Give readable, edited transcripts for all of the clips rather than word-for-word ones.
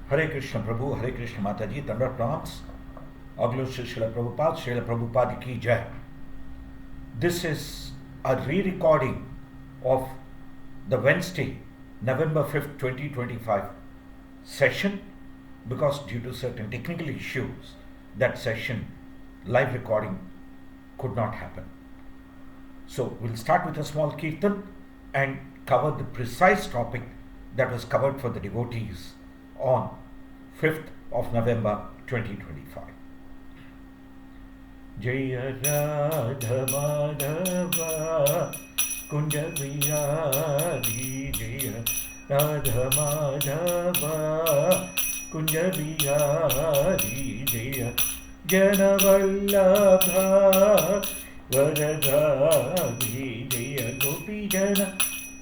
Hare Krishna Prabhu, Hare Krishna Mataji, Dandar Pranams, Aglo Srila Prabhupada, Srila Prabhupada Ki Jai. This is a re-recording of the Wednesday, November 5th, 2025 session, because due to certain technical issues, that session, live recording, could not happen. So we'll start with a small kirtan and cover the precise topic that was covered for the devotees on 5th of November 2025. Jaya Radha Madhava Kunja Vihari, Jaya Radha Madhava Kunja Vihari, Jaya Jana Vallabha Varadhari, Jaya Gopi Jana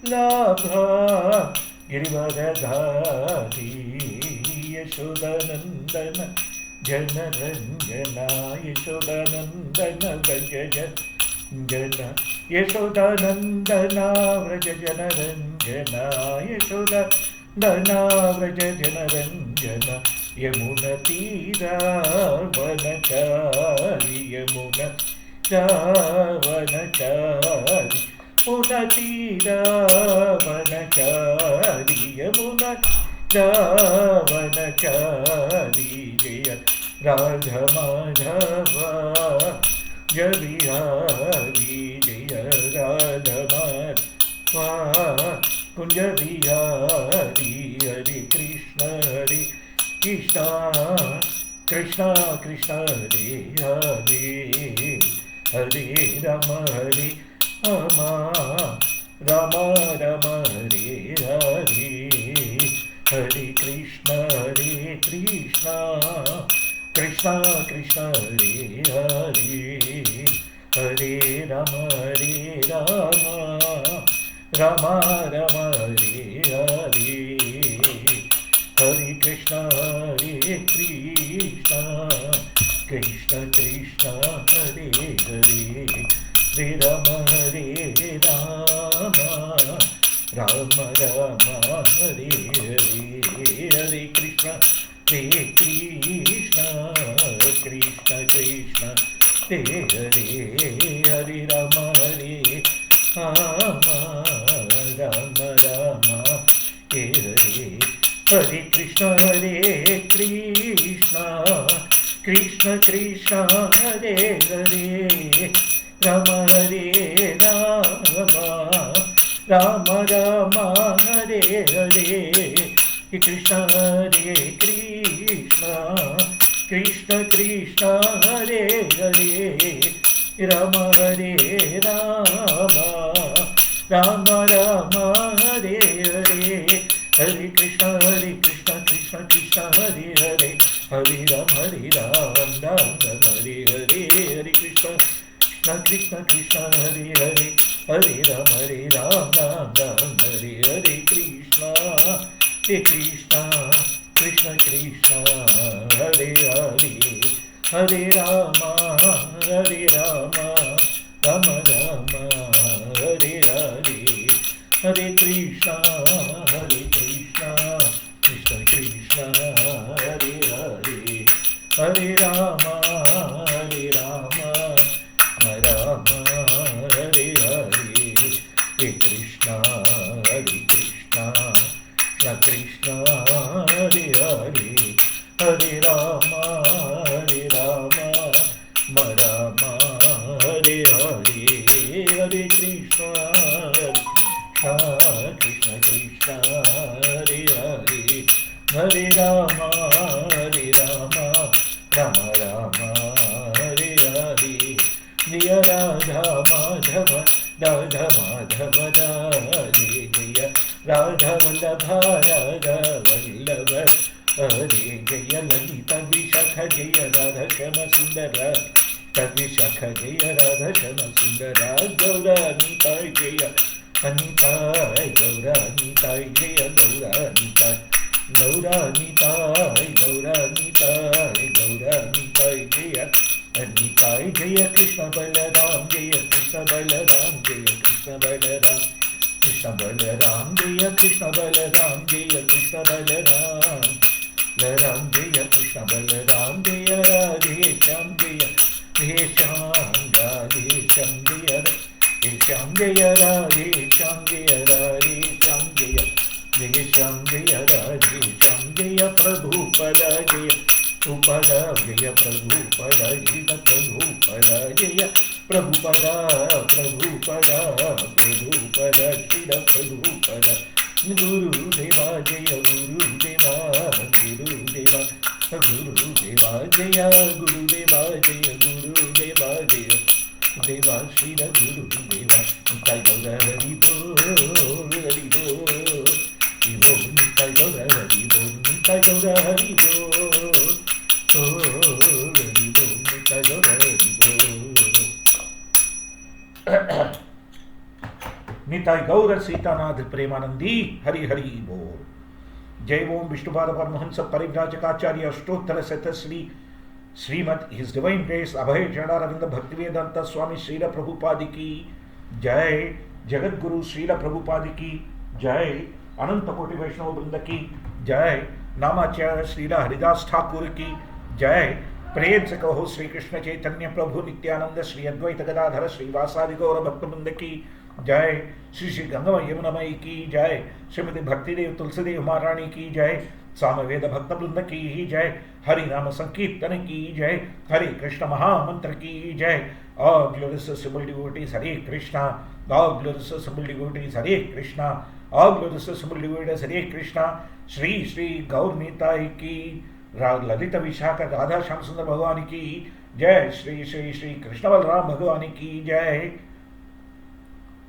Labha Girivaradhari, Yashodanandana Janaranjana, Yashodanandana Vrajajana, Yashodanandana Vrajajanaranjana, Yashodanandana Vrajajanaranjana, Yamuna Tira Vanachari, Yamuna Vanachari, Munatira Vanachari, Yamuna Vanachari, Jaya Radha Madhava Javihari, Jaya Radha Madhava Kunja Vihari, Hare Krishna Krishna Krishna Krishna Hare Hare, Hare Rama Hare Rama Rama Rama Hare Hare, Hare Krishna Krishna Krishna Hare Hare, Hare Rama Rama Rama Hare Hare, Hare Krishna Krishna Krishna Krishna Hare Hare, Hare Rama Rama Rama Hare Hare, Hare Krishna Krishna Krishna Krishna Hare Hare, Hare Rama Rama Rama Rama Hare Hare, Hare Krishna Krishna Krishna Krishna Hare Hare, Rama Hare Rama Rama Rama Hare Hare, Krishna Krishna Krishna Krishna Hare Hare, Rama Hare Rama Rama Rama Hare Hare, Hare Krishna Krishna Krishna Hare Hare, Hare Rama Ram Hare Hare, Hare Krishna Krishna Krishna Hare Hare, Hare Rama Ram Hare Hare, Krishna Krishna Krishna Krishna Hare Hare, Hare Rama Rama Rama Hare Hare, Hare Krishna Krishna Krishna Hare Hare, Hare Rama Rama Hare Hare, Hare Krishna Krishna Krishna Hare Hare, Hare Rama Rama Hare Hare, Hare Krishna Krishna Krishna Hare Hare, Hare Rama Rama Rama Hare Hare, Jaya Radha Madhava Radha Madhava Radhe, Jaya Radha Vallabha Radha Vallabha, Hare Jaya Lalita Vishakha Jaya Radha Shama Sundara, Tadvishakha Jaya Radha Shama Sundara, Gaura Nitai Jaya Anitai, Gaura Nitai Jaya Gaura Nitai, Gaura Nitai, Gaura Nitai, Gaura Nitai Jaya Nitai, Jaya Krishna Balaram, Jaya Krishna Balaram, Jaya Krishna Balaram, Krishna Balaram, Jaya Krishna Balaram, Jaya Krishna Balaram, Jaya Prabhupada Jaya Prabhupada Jaya Prabhupada Prabhupada Prabhupada Shira Prabhupada Guru Deva Jaya Guru Deva Guru Deva Guru Deva Jaya Guru Deva Jaya Guru Deva Jaya Deva Shira Guru Deva Nitai Gaura Hari Bol Hari Bol Nitai Gaura Hari Bol Nitai Gaura Hari Bol Hari Bol Nitai Gaura Hari Bol Nitai Gaura Sitanath Premanandi Hari Hari Bol Jai Om Vishnupada Paramahansa Parivrajacharya Ashtottara Satasri Srimad His Divine Grace Abhay Jana Ravinda Bhaktivedanta Swami Srila Prabhupada Ki Jai Jagat Guru Srila Prabhupada Ki Jai Ananta Koti Vaishnava Vrinda Ki Jai Namacharya Srila Haridas Thakur Ki Jai प्रेम से कहो श्री कृष्ण चैतन्य प्रभु नित्यानंद श्री अद्वैत गदाधर श्रीवासादि गौर भक्तवृंद की जय श्री श्री गंगा यमुनामयी की जय श्रीमती भक्तिदेव तुलसीदेव महारानी की जय सामवेद भक्तवृंद की जय हरि नाम संकीर्तन की जय हरे कृष्ण महामंत्र की जय all glorious assembled devotees Hare Krishna all glorious assembled devotees Hare Krishna all glorious assembled devotees Hare Krishna Shri Shri Gaur Nitai की ललित विशाख राधा श्याम सुंदर भगवान की जय श्री श्री श्री कृष्ण बलराम भगवान की जय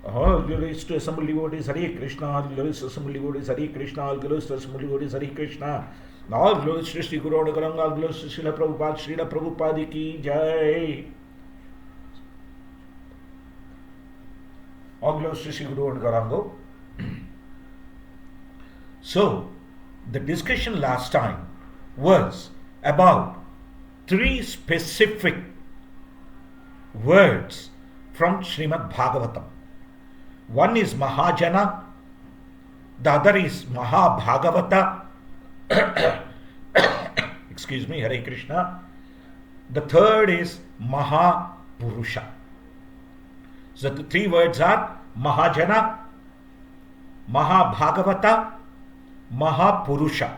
all glories to assembled devotees Hare Krishna all glories to assembled devotees Hare Krishna all glories to assembled devotees Hare Krishna all glories to Shri Guru Gauranga all glories to Srila Prabhupada की जय all glories to Shri Guru Gauranga. So the discussion last time was about three specific words from Srimad Bhagavatam. One is Mahajana, the other is Maha Bhagavata, excuse me, Hare Krishna. The third is Maha Purusha. So the three words are Mahajana, Maha Bhagavata, Maha Purusha.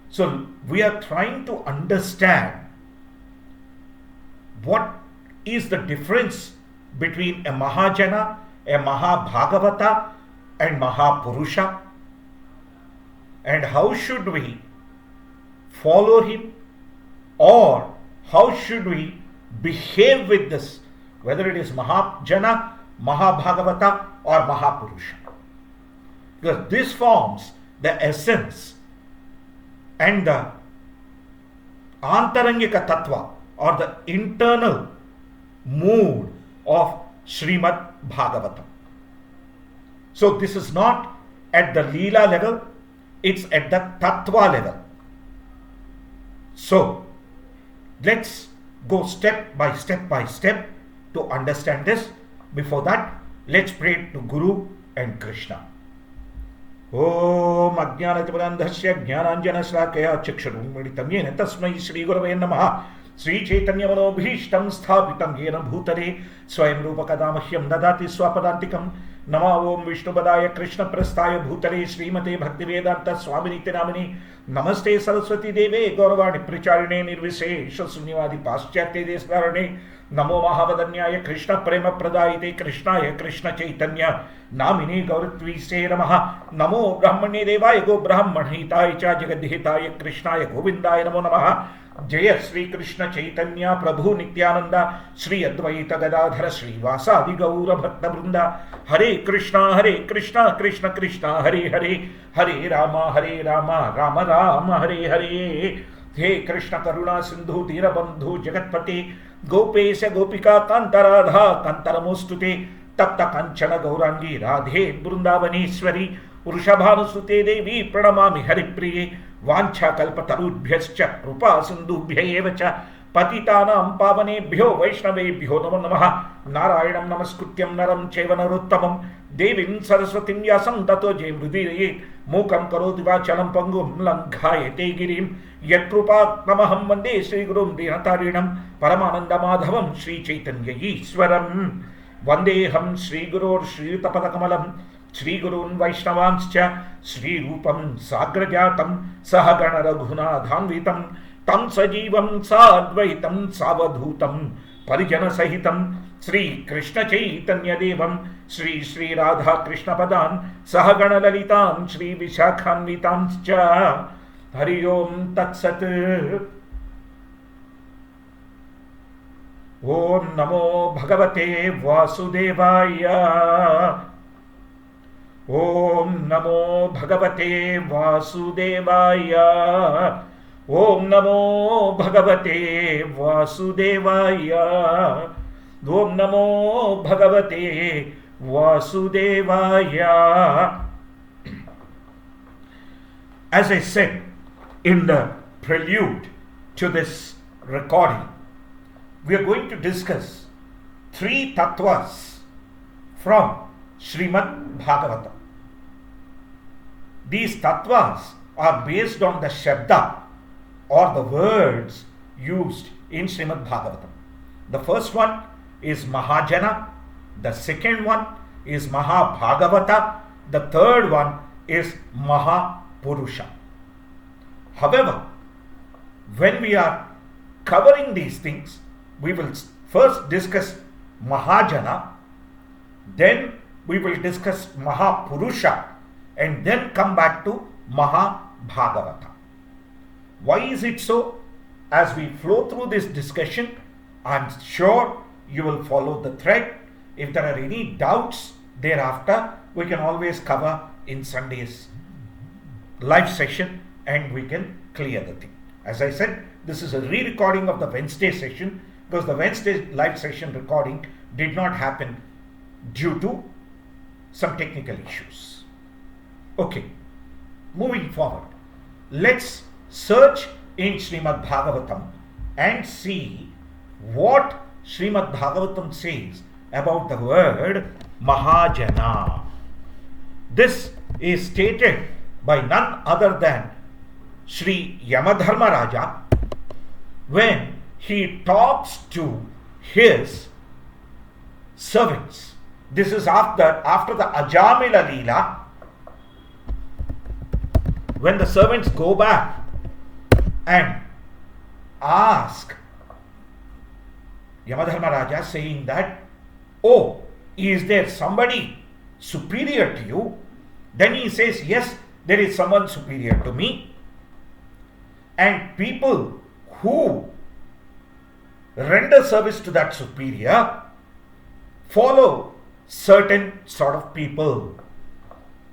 So we are trying to understand what is the difference between a Mahajana, a Maha Bhagavata and Maha Purusha, and how should we follow him or how should we behave with this, whether it is Mahajana, Maha Bhagavata or Maha Purusha, because this forms the essence and the Antarangika Tattva or the internal mood of Srimad Bhagavatam. So this is not at the Leela level, it's at the Tattva level. So let's go step by step to understand this. Before that, let's pray to Guru and Krishna. ओम अज्ञानतिमिरान्धस्य ज्ञानाञ्जनश्लाकया चक्षुरुन्मीलितं येन तस्मै श्रीगुरवे नमः श्रीचैतन्यमनोभीष्टं स्थापितं येन भूतले स्वयं रूपकदा मह्यं ददाति स्वपदान्तिकं नमो ओं विष्णुपदाय कृष्णप्रस्थाय भूतले श्रीमते भक्तिवेदान्त स्वामिनित्य नामिने नमस्ते सरस्वती देवे गौरवाणी प्रचारिणे निर्विशेष शून्यवादी पाश्चात्य देशकारणे नमो महावदन्याय कृष्ण प्रेम प्रदायिते कृष्णाय कृष्ण चैतन्य नामिने गौरत्वीसे नमः नमो ब्राह्मणे देवाय गो ब्राह्मणहिताय च जगद्धिताय कृष्णाय गोविन्दाय नमो नमः जय श्री कृष्ण चैतन्य प्रभु नित्यानंद श्री अद्वैत गदाधर श्रीवासादि गौर भक्त वृंदा हरे कृष्णा कृष्ण कृष्ण हरे हरे हरे राम राम राम हरे हरे हे कृष्ण करुणा सिंधु दीनबंधु जगत्पते गोपेश गोपिका कांत राधा कांतरमोस्तुते तप्त कंचन गौरांगी राधे वृंदावनेश्वरी वृषभानुसुते देवी प्रणमामि हरिप्रिये वाञ्छाकल्पतरुभ्यश्च कृपा सिन्धुभ्य एव च पतितानां पावनेभ्यो वैष्णवेभ्यो नमो नमः नारायणं नमस्कृत्यं नरं चैव नरोत्तमं देवीं सरस्वतीं व्यासं ततो जयमुदीरयेत् मूकं करोति वाचालं पङ्गुं लङ्घायते गिरिं यत्कृपात्महं वन्दे श्रीगुरुं दीनतारिणं परमानन्दमाधवं श्रीचैतन्य ईश्वरं वन्देऽहं श्रीगुरोर्श्रीयुतपदकमलं Shri Gurun Vaishnavanscha Shri Rupam Sagrajatam Sahagana Raghunathanvitam Tam Sajivam Sadvaitam Savadhutam Parijana Sahitam Sri Krishna Chaitanya Devam Sri Sri Radha Krishna Padan Sahagana Lalitam Sri Vishakhanvitanscha Hari Om Tat Sat. Om Namo Bhagavate Vasudevaya. Om Namo Bhagavate Vasudevaya. Om Namo Bhagavate Vasudevaya. Om Namo Bhagavate Vasudevaya. As I said in the prelude to this recording, we are going to discuss 3 tattvas from Srimad Bhagavatam. These tattvas are based on the shabda or the words used in Srimad Bhagavatam. The first one is Mahajana, the second one is Maha Bhagavata, the third one is Maha Purusha. However, when we are covering these things, we will first discuss Mahajana, then we will discuss Maha Purusha, and then come back to Maha Bhagavata. Why is it so? As we flow through this discussion, I am sure you will follow the thread. If there are any doubts thereafter, we can always cover in Sunday's live session and we can clear the thing. As I said, this is a re-recording of the Wednesday session because the Wednesday live session recording did not happen due to some technical issues. Okay, moving forward, let's search in Srimad Bhagavatam and see what Srimad Bhagavatam says about the word Mahajana. This is stated by none other than Sri Yamadharmaraja when he talks to his servants. This is after the Ajamila Leela, when the servants go back and ask Yamadharmaraja saying that, oh, is there somebody superior to you? Then he says, yes, there is someone superior to me. And people who render service to that superior follow certain sort of people.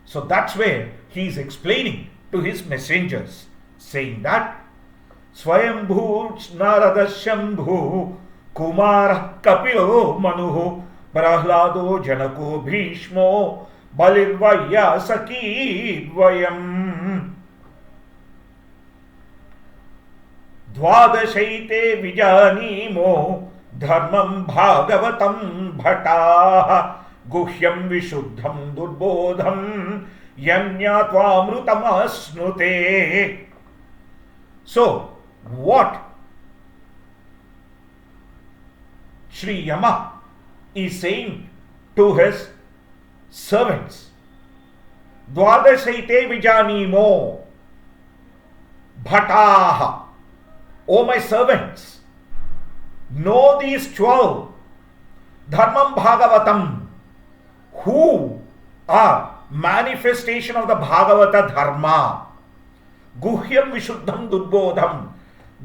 So that's where he is explaining to his messengers, saying that Swayambhu Narada Shambhu Kumar Kapilo Manuhu Prahlado Janako Bhishmo Balirvaya Saki Dvayam Dvadashaite Vijanimo Dharmam Bhagavatam Bhata Guhyam Vishuddham Durbodham Yanyatva Asnute. So, what Sri Yama is saying to his servants, Dvadasaite Vijanimo Bhataha. O my servants, know these 12 Dharmam Bhagavatam, who are manifestation of the Bhagavata Dharma. Guhyam Vishuddham Durbodham.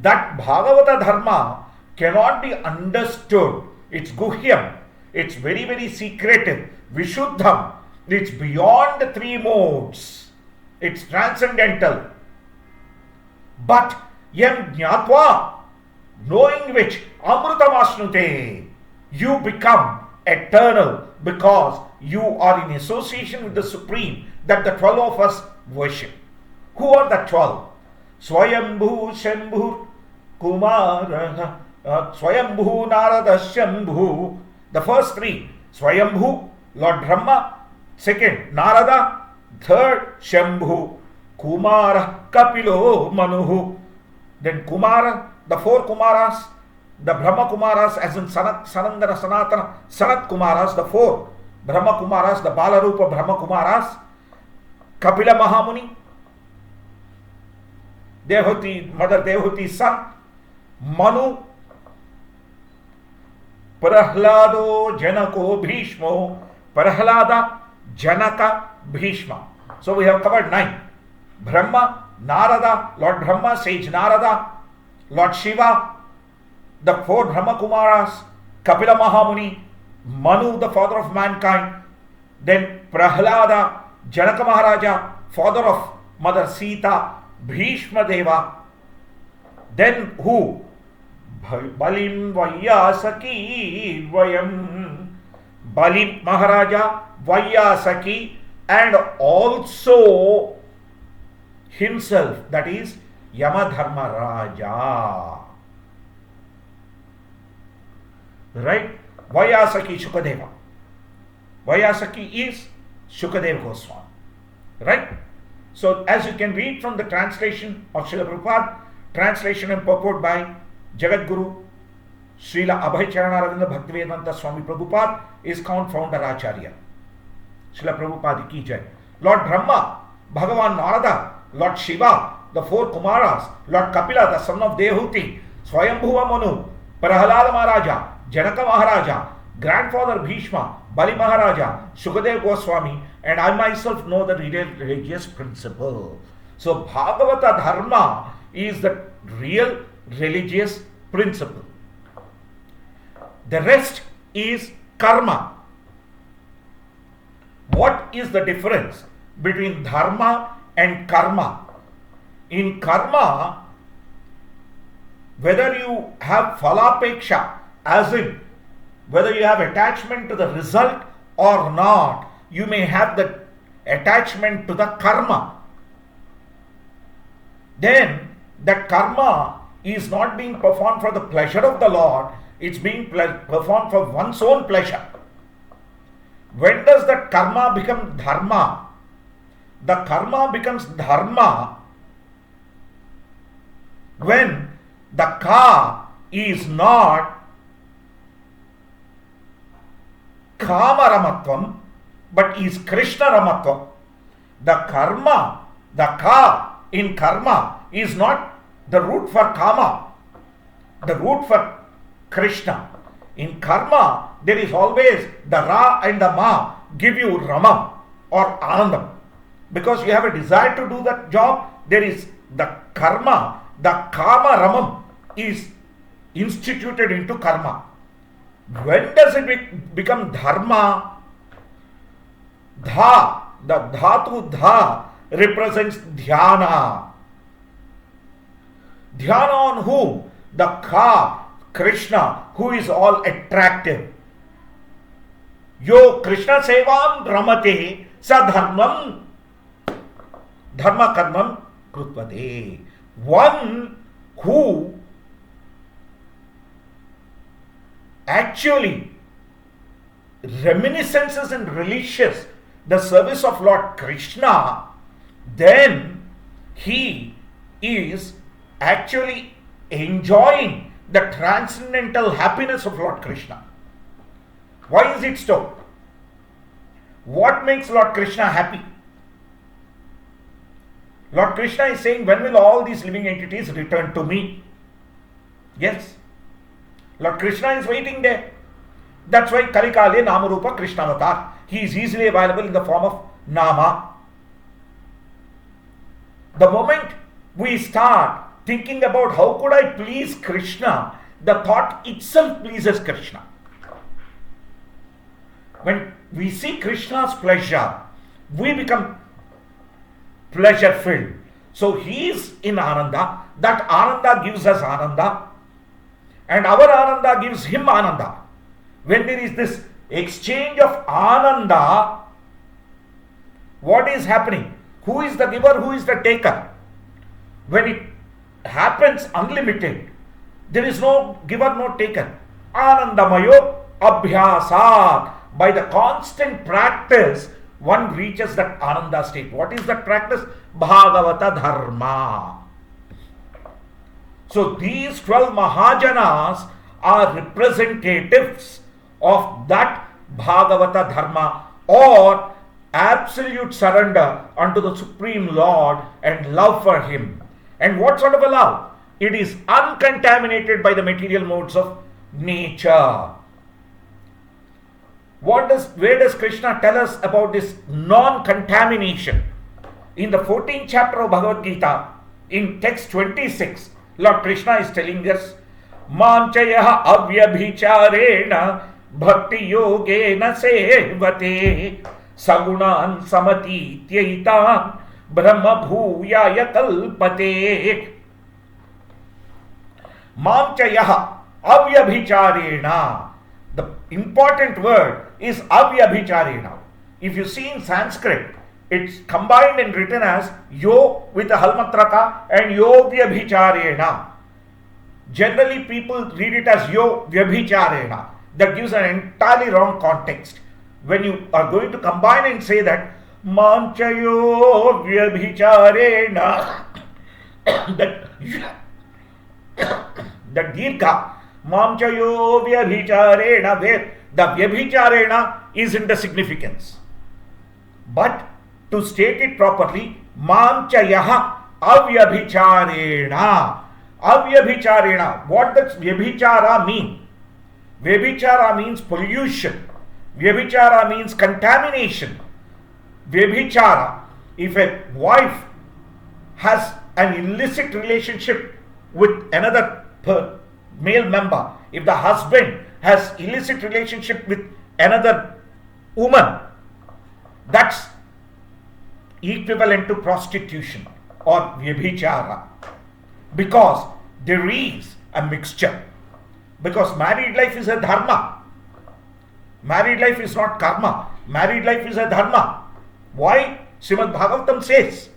That Bhagavata Dharma cannot be understood. It's Guhyam. It's very, very secretive. Vishuddham. It's beyond the 3 modes. It's transcendental. But Yam Jnatva, knowing which Amrutam Asnute, you become eternal because you are in association with the Supreme that the 12 of us worship. Who are the 12? Swayambhu Shambhu Kumara, Swayambhu Narada Shambhu. The first 3, Swayambhu, Lord Brahma. Second, Narada. Third, Shambhu. Kumara, Kapilo, Manuhu. Then Kumara, the 4 Kumaras, the Brahma Kumaras as in Sanandana, Sanatana, Sanat Kumaras, the 4. Brahma Kumaras, the Balarupa Brahma Kumaras, Kapila Mahamuni, Devahuti, Mother Devahuti's son, Manu, Prahlado, Janako, Bhishmo, Prahlada, Janaka, Bhishma. So we have covered 9. Brahma, Narada, Lord Brahma, sage Narada, Lord Shiva, the 4 Brahma Kumaras, Kapila Mahamuni, Manu, the father of mankind, then Prahlada, Janaka Maharaja, father of Mother Sita, Bhishma Deva, then who? Balim Vaiyasaki Vayam, Balim Maharaja, Vaiyasaki, and also himself, that is Yamadharma Raja. Right? Vaiyasaki Shukadeva. Vaiyasaki is Shukadeva Goswami. Right? So, as you can read from the translation of Srila Prabhupada, translation and purport by Jagadguru Srila Abhay Charanaravindra Bhaktivedanta Swami Prabhupada is count founder Acharya. Srila Prabhupada ki jai. Lord Brahma, Bhagavan Narada, Lord Shiva, the 4 Kumaras, Lord Kapila, the son of Devahuti, Swayambhuva Manu, Prahlada Maharaja, Janaka Maharaja, grandfather Bhishma, Bali Maharaja, Shukadeva Goswami, and I myself know the religious principle. So Bhagavata Dharma is the real religious principle. The rest is karma. What is the difference between dharma and karma? In karma, whether you have phalapeksha, as in whether you have attachment to the result or not, you may have the attachment to the karma. Then that karma is not being performed for the pleasure of the Lord, it's being performed for one's own pleasure. When does that karma become dharma? The karma becomes dharma when the ka is not Kamaramatvam, but is Krishna Ramatvam. The karma, the ka in karma is not the root for kama, the root for Krishna. In karma, there is always the ra and the ma give you ramam or anandam. Because you have a desire to do that job, there is the karma, the kama ramam is instituted into karma. When does it become dharma? Dha, the dhatu dha represents dhyana. Dhyana on whom? The ka, Krishna, who is all attractive. Yo Krishna sevam ramate sa dharmam dharma karmam krutvate. One who actually reminiscences and relishes the service of Lord Krishna, then he is actually enjoying the transcendental happiness of Lord Krishna. Why is it so? What makes Lord Krishna happy? Lord Krishna is saying, when will all these living entities return to me? Yes. Lord Krishna is waiting there. That's why Kalikale Namarupa Krishna Avatar. He is easily available in the form of Nama. The moment we start thinking about how could I please Krishna, the thought itself pleases Krishna. When we see Krishna's pleasure, we become pleasure filled. So he is in Ananda. That Ananda gives us Ananda. And our Ananda gives him Ananda. When there is this exchange of Ananda, what is happening? Who is the giver? Who is the taker? When it happens unlimited, there is no giver, no taker. Anandamayo abhyasat. By the constant practice, one reaches that Ananda state. What is that practice? Bhagavata Dharma. So these 12 Mahajanas are representatives of that Bhagavata Dharma, or absolute surrender unto the Supreme Lord and love for Him. And what sort of a love? It is uncontaminated by the material modes of nature. Where does Krishna tell us about this non-contamination? In the 14th chapter of Bhagavad Gita, in text 26, Lord Krishna is telling us, Manchayaha avyabhicharena bhakti yogena sevate sagunan samati tyaitan brahma bhuyaya kalpate. Manchayaha avyabhicharena. The important word is avyabhicharena. If you see in Sanskrit, it's combined and written as yo with a halmatraka and yo vyabhicharena. Generally, people read it as yo vyabhicharena. That gives an entirely wrong context. When you are going to combine and say that manchayo vyabhicharena, that dirgha, mamchayo vyabhicharena, where the vyabhicharena is in the significance. But to state it properly, mamchayaha avyabhicharena. Avyabhicharena. What does vyabhichara mean? Vyabhichara means pollution. Vyabhichara means contamination. Vyabhichara, if a wife has an illicit relationship with another male member, if the husband has illicit relationship with another woman, that's equivalent to prostitution or vyabhichara, because there is a mixture. Because married life is a dharma. Married life is not karma. Married life is a dharma. Why? Srimad Bhagavatam says,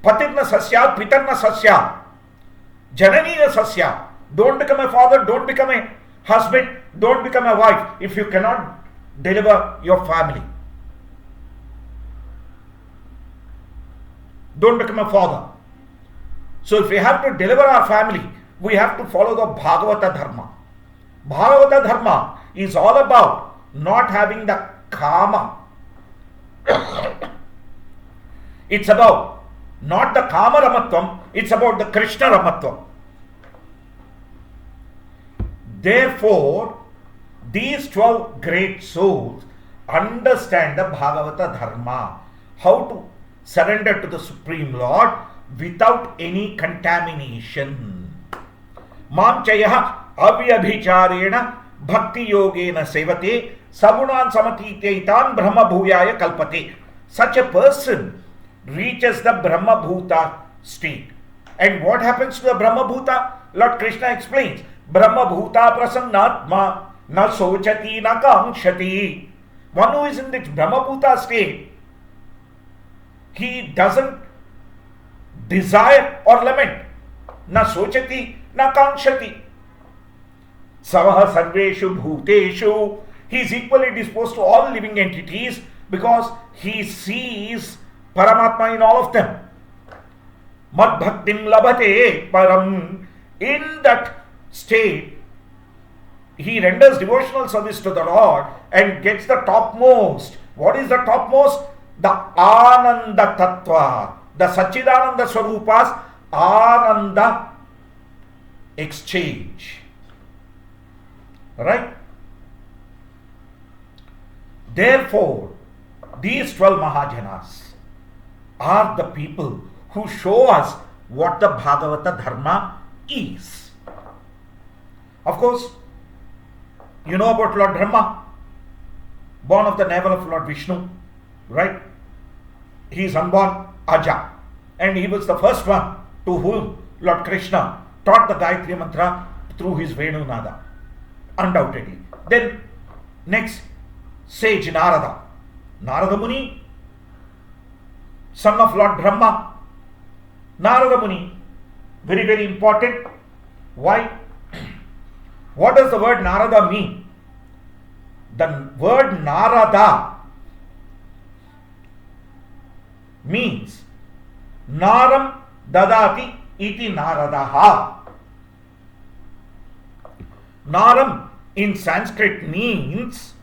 Patirna sasya, pitarna sasya, jananina sasya. Don't become a father, don't become a husband, don't become a wife if you cannot deliver your family. Don't become a father. So if we have to deliver our family, we have to follow the Bhagavata Dharma. Bhagavata Dharma is all about not having the kama. It's about not the kama ramatvam, it's about the Krishna ramatvam. Therefore, these 12 great souls understand the Bhagavata Dharma, how to surrender to the Supreme Lord without any contamination. Mamchayaha avyabhicharena bhakti yogena sevate sagunan samatitaitan brahma bhuyaya kalpate. Such a person reaches the Brahma Bhuta state. And what happens to the Brahma Bhuta? Lord Krishna explains, Brahma Bhuta prasannatma na sochati na kamshati. One who is in this Brahma Bhuta state, he doesn't desire or lament. Na sochati na kamshati. Savaha sarveshu bhuteshu. He is equally disposed to all living entities because he sees Paramatma in all of them. Mad bhaktim labhate param. In that state, he renders devotional service to the Lord and gets the topmost. What is the topmost? The Ananda Tattva, the Satchidananda Swarupa's Ananda exchange. Right? Therefore, these 12 Mahajanas are the people who show us what the Bhagavata Dharma is. Of course, you know about Lord Brahma, born of the navel of Lord Vishnu, right? He is unborn Aja, and he was the first one to whom Lord Krishna taught the Gayatri Mantra through his Venu Nada, undoubtedly. Then, next, sage Narada. Narada Muni, son of Lord Brahma. Narada Muni, very, very important. Why? What does the word Narada mean? The word Narada means Naram Dadati iti Naradaha. Naram in Sanskrit means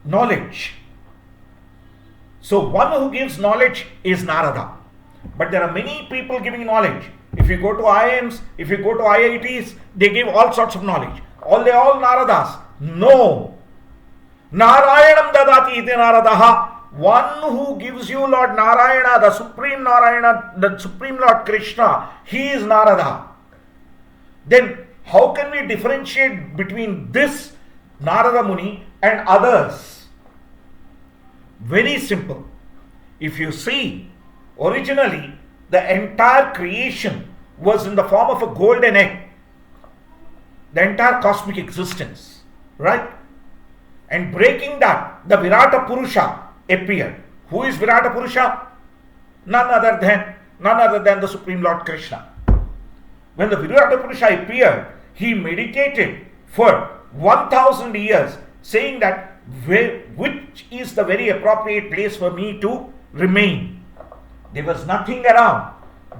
knowledge. So one who gives knowledge is Narada. But there are many people giving knowledge. If you go to IIMs, if you go to IITs, they give all sorts of knowledge. They all Naradas. No. Narayanam dadati iti Naradaha. One who gives you Lord Narayana, the Supreme Narayana, the Supreme Lord Krishna, he is Narada. Then how can we differentiate between this Narada Muni and others? Very simple. If you see, originally the entire creation was in the form of a golden egg. The entire cosmic existence. Right? And breaking that, the Virata Purusha appeared. Who is Virata Purusha? None other than the Supreme Lord Krishna. When the Virata Purusha appeared, he meditated for 1000 years, saying that which is the very appropriate place for me to remain. There was nothing around.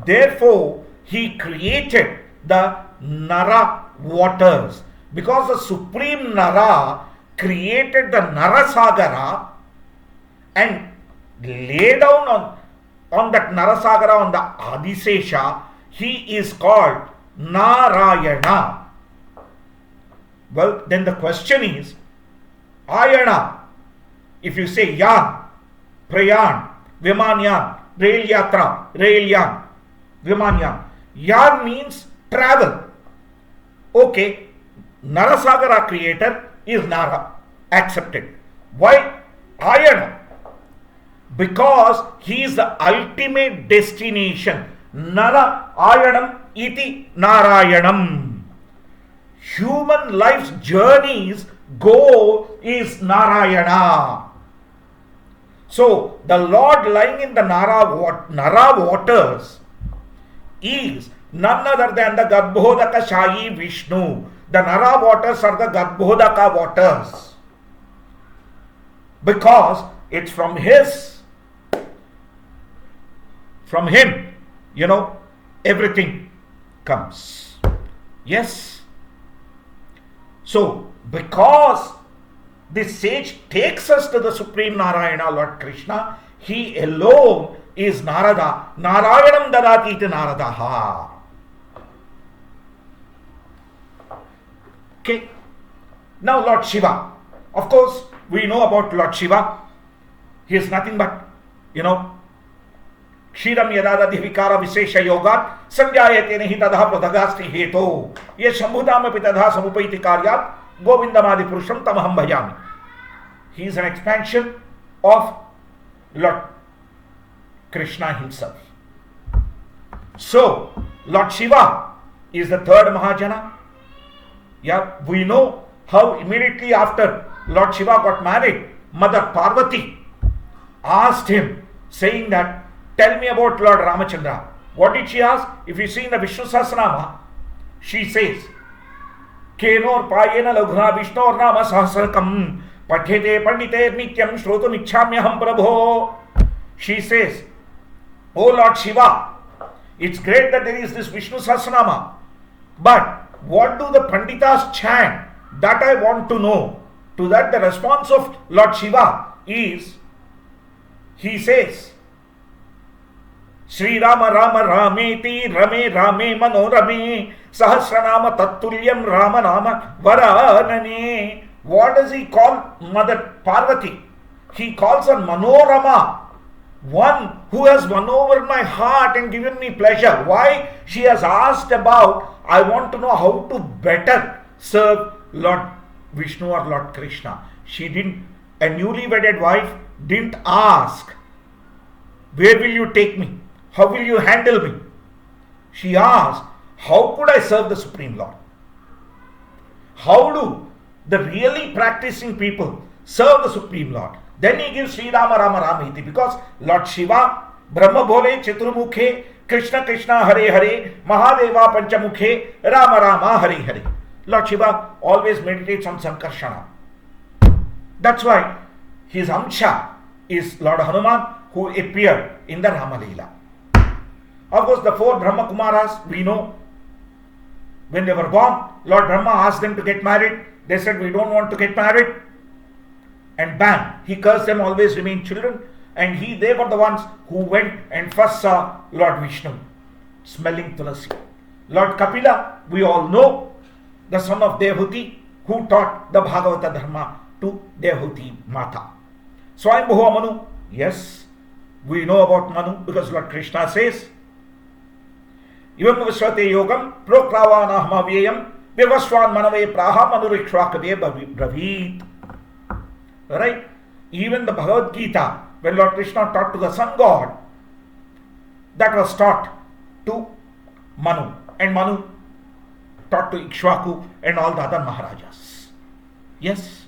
Therefore, he created the Nara waters. Because the Supreme Nara created the Narasagara and lay down on that Narasagara, on the Adisesha, he is called Narayana. Well, then the question is, Ayana, if you say Yan, Prayan, Vimanyan, Rail Yatra, Rail Yan, Vimanyan. Yan means travel. Okay, Narasagara creator is Nara. Accepted. Why Ayana? Because he is the ultimate destination. Nara Ayanam iti Narayanam. Human life's journey's goal is Narayana. So, the Lord lying in the Nara waters is none other than the Garbhodaka Shayi Vishnu. The Nara waters are the Garbhodaka waters. Because it's from him, everything comes. Yes. So, because this sage takes us to the Supreme Narayana, Lord Krishna, he alone is Narada. Narayanam dadati iti Naradaha. Okay. Now Lord Shiva. Of course, we know about Lord Shiva. He is nothing but, Kshiram yadadadhi vikara visesha yogat sanjayate nahi tadha pradhagasti heto ye shambhutamapi tadha samupaiti karyat govindamadi purusham tamaham bhajami. He is an expansion of Lord Krishna himself. So, Lord Shiva is the third Mahajana. Yeah, we know how immediately after Lord Shiva got married, Mother Parvati asked him, saying that, tell me about Lord Ramachandra. What did she ask? If you see in the Vishnu Sahasranama, she says, Kenor payena laghuna Vishnor nama sahasrakam pathete pandite nityam shrotum ichhamyaham prabho. She says, oh Lord Shiva, it's great that there is this Vishnu Sahasranama, but what do the Panditas chant? That I want to know. To that the response of Lord Shiva is, he says, Sri Rama Rama Rameti Rame Rame Manorame Sahasranama Tattulyam Rama Nama Varanane. What does he call Mother Parvati? He calls her Manorama, one who has won over my heart and given me pleasure. Why? She has asked about, I want to know how to better serve Lord Vishnu or Lord Krishna. She didn't, a newly wedded wife didn't ask, where will you take me? How will you handle me? She asked, how could I serve the Supreme Lord? How do the really practicing people serve the Supreme Lord? Then he gives Sri Rama Rama Ramiti, because Lord Shiva, Brahma Bhole Chaturmukhe, Krishna Krishna Hare Hare, Mahadeva Panchamukhe, Rama Rama Hare Hare. Lord Shiva always meditates on Sankarshana. That's why his Amsha is Lord Hanuman, who appeared in the Rama Leela. Of course, the four Brahma Kumaras, we know. When they were born, Lord Brahma asked them to get married. They said, we don't want to get married. And bang, he cursed them, always remain children. And they were the ones who went and first saw Lord Vishnu smelling tulasi. Lord Kapila, we all know, the son of Devahuti, who taught the Bhagavata Dharma to Devahuti Mata. Swayambhuva Manu, yes, we know about Manu because Lord Krishna says, Ivam Viswate Yogam Prokravana Hamavyayam Vivaswan Manave Praha Manurikshvakave Bravit. Right? Even the Bhagavad Gita, when Lord Krishna taught to the sun god, that was taught to Manu. And Manu taught to Ikshvaku and all the other Maharajas. Yes?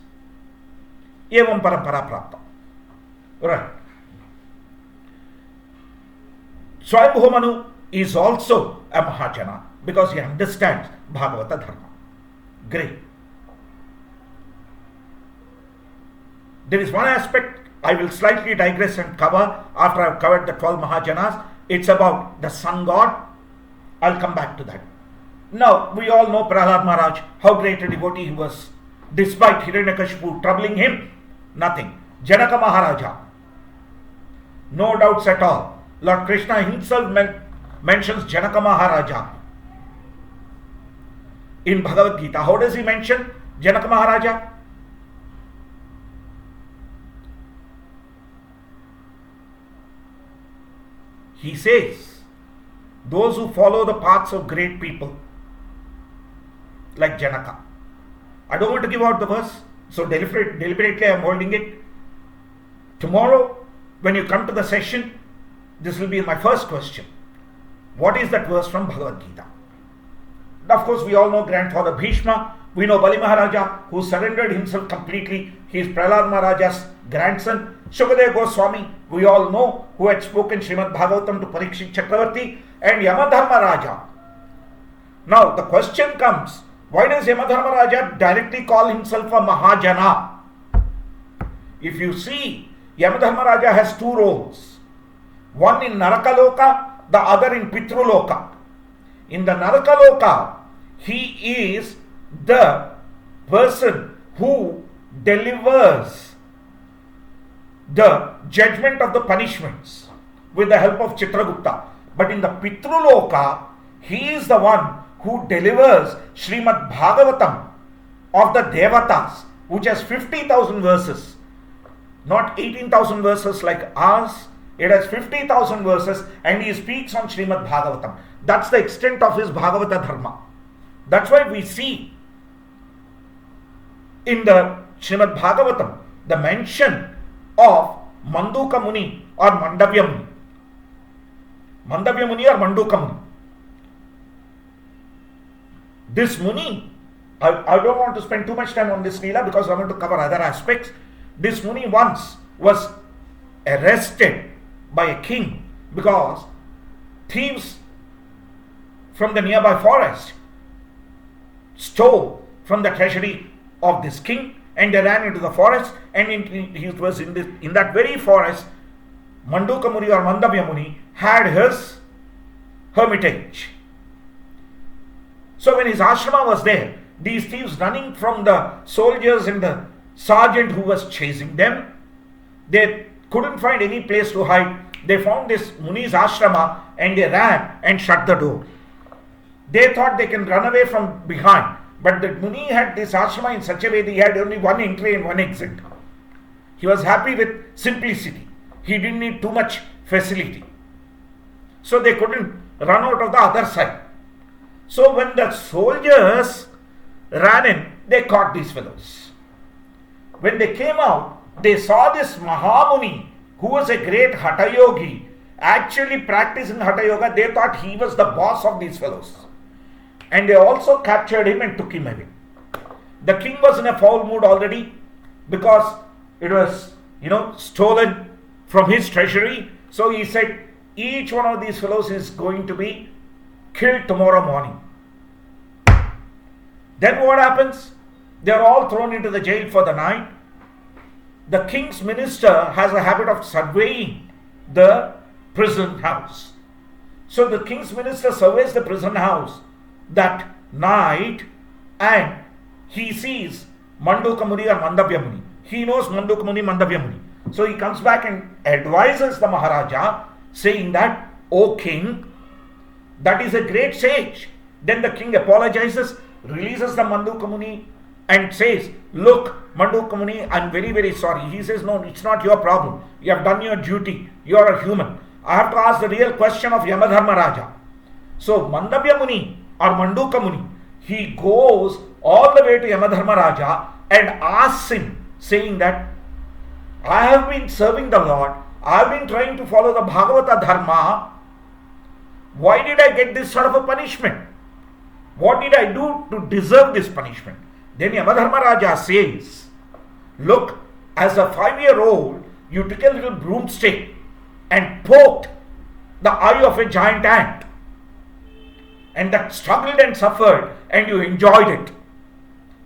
Evam Parampara Prapta. Right. Swayambhuva Manu is also a Mahajana because he understands Bhagavata Dharma. Great. There is one aspect I will slightly digress and cover after I have covered the 12 Mahajanas. It's about the sun god. I'll come back to that. Now, we all know Prahlad Maharaj, how great a devotee he was. Despite Hiranyakashipu troubling him, nothing. Janaka Maharaja, no doubts at all. Lord Krishna himself mentions Janaka Maharaja in Bhagavad Gita. How does he mention Janaka Maharaja? He says, those who follow the paths of great people, like Janaka. I don't want to give out the verse, so deliberately I am holding it. Tomorrow, when you come to the session, this will be my first question. What is that verse from Bhagavad Gita? Of course, we all know grandfather Bhishma. We know Bali Maharaja, who surrendered himself completely. He is Prahlad Maharaja's grandson. Shukadeva Goswami, we all know, who had spoken Srimad Bhagavatam to Parikshit Chakravarti, and Yamadharma Raja. Now, the question comes, why does Yamadharma Raja directly call himself a Mahajana? If you see, Yamadharma Raja has two roles. One in Narakaloka, the other in Pitruloka. In the Narakaloka, he is the person who delivers the judgment of the punishments with the help of Chitragupta. But in the Pitruloka, he is the one who delivers Srimad Bhagavatam of the Devatas, which has 50,000 verses. Not 18,000 verses like ours. It has 50,000 verses and he speaks on Srimad Bhagavatam. That's the extent of his Bhagavata Dharma. That's why we see in the Srimad Bhagavatam the mention of Manduka Muni or Mandavya Muni. Mandavya Muni or Manduka Muni. This Muni, I don't want to spend too much time on this Leela because I want to cover other aspects. This Muni once was arrested by a king because thieves from the nearby forest stole from the treasury of this king and they ran into the forest, and he was in that very forest. Manduka Muni or Mandavya Muni had his hermitage. So when his ashrama was there, these thieves running from the soldiers and the sergeant who was chasing them, they couldn't find any place to hide. They found this Muni's ashrama and they ran and shut the door. They thought they can run away from behind. But the Muni had this ashrama in such a way that he had only one entry and one exit. He was happy with simplicity. He didn't need too much facility. So they couldn't run out of the other side. So when the soldiers ran in, they caught these fellows. When they came out, they saw this Mahamuni, who was a great Hatha Yogi, actually practicing Hatha Yoga. They thought he was the boss of these fellows. And they also captured him and took him away. The king was in a foul mood already because it was, stolen from his treasury. So he said, each one of these fellows is going to be killed tomorrow morning. Then what happens? They are all thrown into the jail for the night. The king's minister has a habit of surveying the prison house. So the king's minister surveys the prison house that night and he sees Manduka Muni or Mandavya Muni. He knows Manduka Muni, Mandavya Muni. So he comes back and advises the Maharaja, saying that, O king, that is a great sage. Then the king apologizes, releases the Manduka Muni and says, look, Manduka Muni, I'm very, very sorry. He says, no, it's not your problem. You have done your duty. You are a human. I have to ask the real question of Yamadharma Raja. So Mandavya Muni or Manduka Muni, he goes all the way to Yamadharma Raja and asks him, saying that, I have been serving the Lord. I have been trying to follow the Bhagavata Dharma. Why did I get this sort of a punishment? What did I do to deserve this punishment? Then Yamadharma Raja says, look, as a 5-year-old, you took a little broomstick and poked the eye of a giant ant. And that struggled and suffered and you enjoyed it.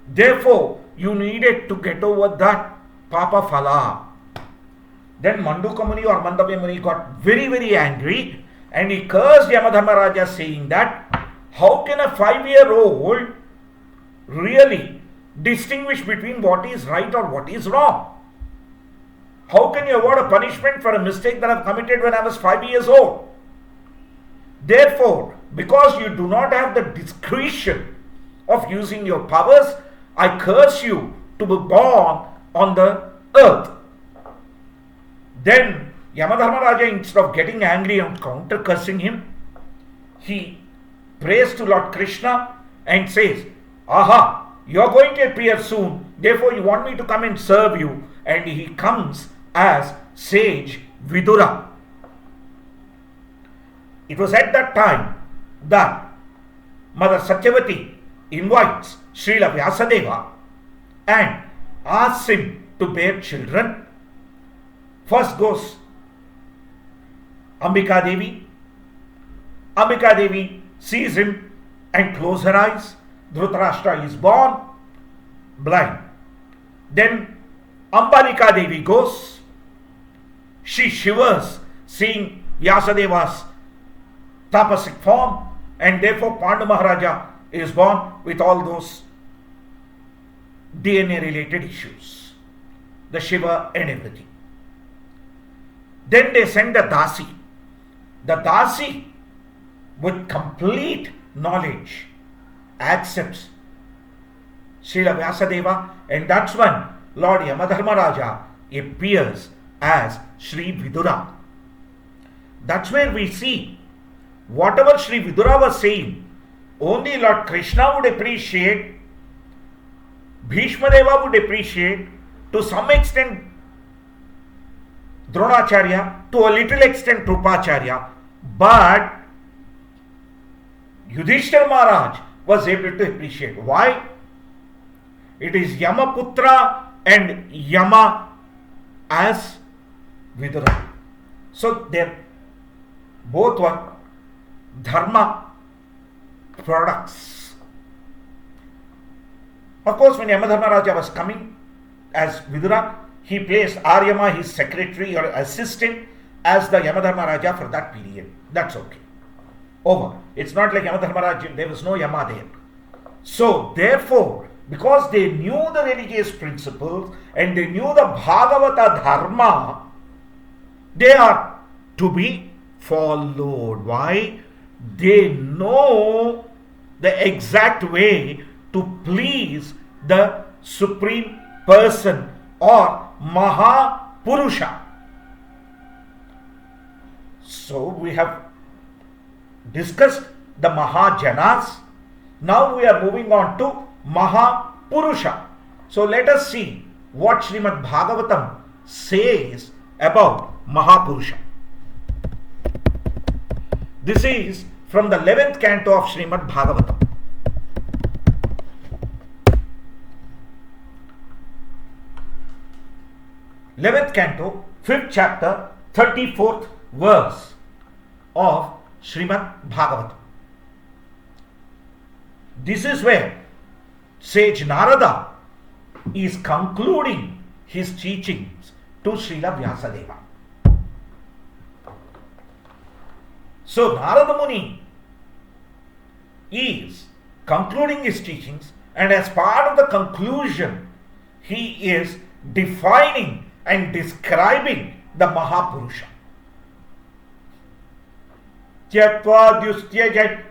Therefore, you needed to get over that Papa Phala. Then Manduka Muni or Mandavya Muni got very, very angry and he cursed Yamadharma Raja, saying that, how can a 5-year-old really distinguish between what is right or what is wrong? How can you award a punishment for a mistake that I have committed when I was 5 years old? Therefore, because you do not have the discretion of using your powers, I curse you to be born on the earth. Then Yamadharma Raja, instead of getting angry and counter cursing him, he prays to Lord Krishna and says, aha, you are going to appear soon, therefore you want me to come and serve you. And he comes as sage Vidura. It was at that time that Mother Satyavati invites Srila Vyasadeva and asks him to bear children. First goes Ambika Devi. Ambika Devi sees him and closes her eyes. Dhritarashtra is born blind. Then Ambalika Devi goes. She shivers seeing Vyasadeva's tapasic form, and therefore Pandu Maharaja is born with all those DNA related issues, the Shiva and everything. Then they send the Dasi. The Dasi, with complete knowledge, accepts Srila Vyasadeva, and that's when Lord Yamadharma Raja appears as Sri Vidura. That's where we see whatever Sri Vidura was saying, only Lord Krishna would appreciate, Bhishma Deva would appreciate, to some extent Dronacharya, to a little extent Krupacharya, but Yudhishthira Maharaj was able to appreciate. Why? It is Yamaputra and Yama as Vidura. So they both were Dharma products. Of course, when Yamadharma Raja was coming as Vidura, he placed Aryama, his secretary or assistant, as the Yamadharma Raja for that period. That's okay. Over. It's not like Yamadharma Raja, there was no Yama there. So, therefore, because they knew the religious principles and they knew the Bhagavata Dharma, they are to be followed. Why? They know the exact way to please the Supreme Person or Maha Purusha. So we have discussed the Mahajanas. Now we are moving on to Maha Purusha. So let us see what Srimad Bhagavatam says about Maha Purusha. This is from the 11th canto of Srimad Bhagavatam. 11th canto, 5th chapter, 34th verse of Srimad Bhagavatam. This is where sage Narada is concluding his teachings to Srila Vyasadeva. So Narada Muni is concluding his teachings, and as part of the conclusion, he is defining and describing the Maha Purusha. Tyaktva dustyaj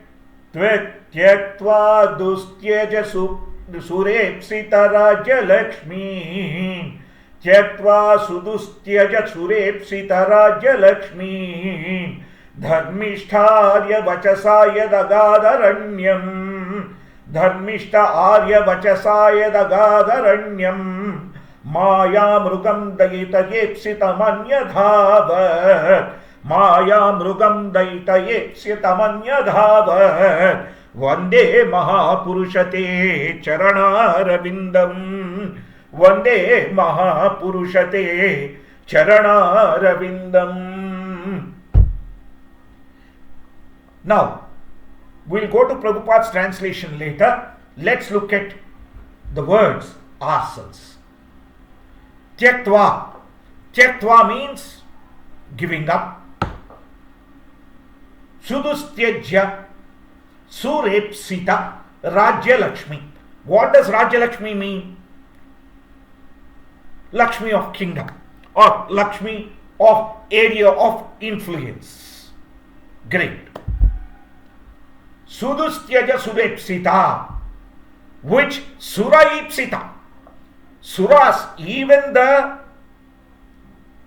surepsita rajya lakshmi. Tyaktva sudustyaj surepsita rajya lakshmi. Dharmishta arya vachasaya dagadaranyam. Dharmishta arya vachasaya dagadaranyam. Maya mrugam dayita yepsitamanya dhavat. Maya mrugam dayita yepsitamanya dhavat. Vande Maha Purushate Charanaravindam. Vande Maha Purushate Charanaravindam. Now, we'll go to Prabhupada's translation later. Let's look at the words ourselves. Tyaktva. Tyaktva means giving up. Sudustyajya surepsita Rajya Lakshmi. What does Rajya Lakshmi mean? Lakshmi of kingdom, or Lakshmi of area of influence. Great. Sudustyaja surepsita, which suraipsita. Suras, even the